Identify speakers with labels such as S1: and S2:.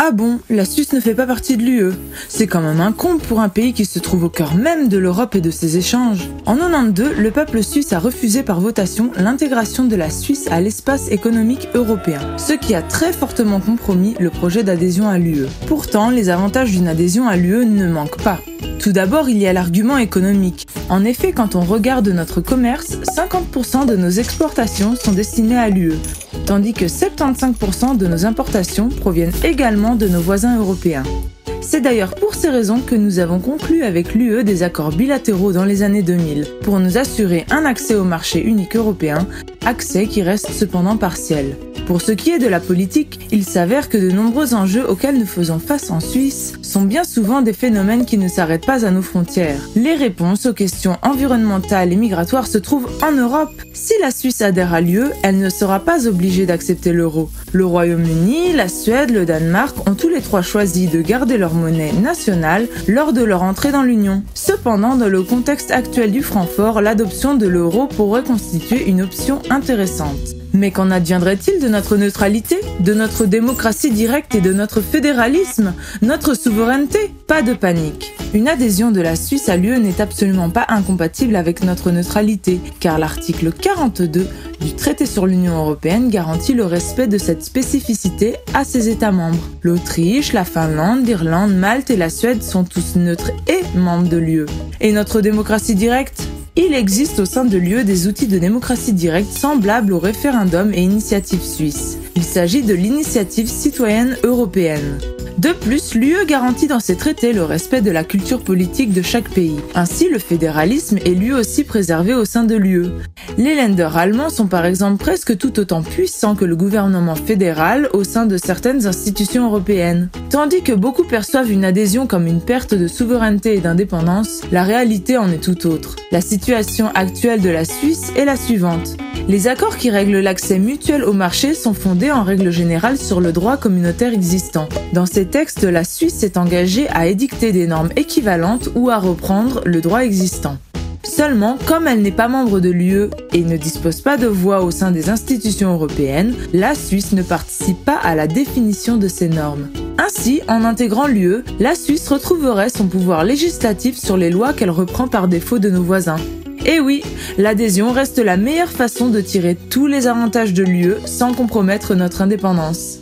S1: Ah bon, la Suisse ne fait pas partie de l'UE. C'est quand même un comble pour un pays qui se trouve au cœur même de l'Europe et de ses échanges. En 92, le peuple suisse a refusé par votation l'intégration de la Suisse à l'espace économique européen, ce qui a très fortement compromis le projet d'adhésion à l'UE. Pourtant, les avantages d'une adhésion à l'UE ne manquent pas. Tout d'abord, il y a l'argument économique. En effet, quand on regarde notre commerce, 50% de nos exportations sont destinées à l'UE, tandis que 75% de nos importations proviennent également de nos voisins européens. C'est d'ailleurs pour ces raisons que nous avons conclu avec l'UE des accords bilatéraux dans les années 2000, pour nous assurer un accès au marché unique européen, accès qui reste cependant partiel. Pour ce qui est de la politique, il s'avère que de nombreux enjeux auxquels nous faisons face en Suisse sont bien souvent des phénomènes qui ne s'arrêtent pas à nos frontières. Les réponses aux questions environnementales et migratoires se trouvent en Europe. Si la Suisse adhère à l'UE, elle ne sera pas obligée d'accepter l'euro. Le Royaume-Uni, la Suède, le Danemark ont tous les trois choisi de garder leur monnaie nationale lors de leur entrée dans l'Union. Cependant, dans le contexte actuel du franc fort, l'adoption de l'euro pourrait constituer une option intéressante. Mais qu'en adviendrait-il de notre neutralité, de notre démocratie directe et de notre fédéralisme, notre souveraineté? Pas de panique. Une adhésion de la Suisse à l'UE n'est absolument pas incompatible avec notre neutralité, car l'article 42 du traité sur l'Union européenne garantit le respect de cette spécificité à ses États membres. L'Autriche, la Finlande, l'Irlande, Malte et la Suède sont tous neutres et membres de l'UE. Et notre démocratie directe? Il existe au sein de l'UE des outils de démocratie directe semblables au référendum et initiative suisse. Il s'agit de l'initiative citoyenne européenne. De plus, l'UE garantit dans ses traités le respect de la culture politique de chaque pays. Ainsi, le fédéralisme est lui aussi préservé au sein de l'UE. Les Länder allemands sont par exemple presque tout autant puissants que le gouvernement fédéral au sein de certaines institutions européennes. Tandis que beaucoup perçoivent une adhésion comme une perte de souveraineté et d'indépendance, la réalité en est tout autre. La situation actuelle de la Suisse est la suivante. Les accords qui règlent l'accès mutuel au marché sont fondés en règle générale sur le droit communautaire existant. Dans ces textes, la Suisse s'est engagée à édicter des normes équivalentes ou à reprendre le droit existant. Seulement, comme elle n'est pas membre de l'UE et ne dispose pas de voix au sein des institutions européennes, la Suisse ne participe pas à la définition de ces normes. Ainsi, en intégrant l'UE, la Suisse retrouverait son pouvoir législatif sur les lois qu'elle reprend par défaut de nos voisins. Et oui, l'adhésion reste la meilleure façon de tirer tous les avantages de l'UE sans compromettre notre indépendance.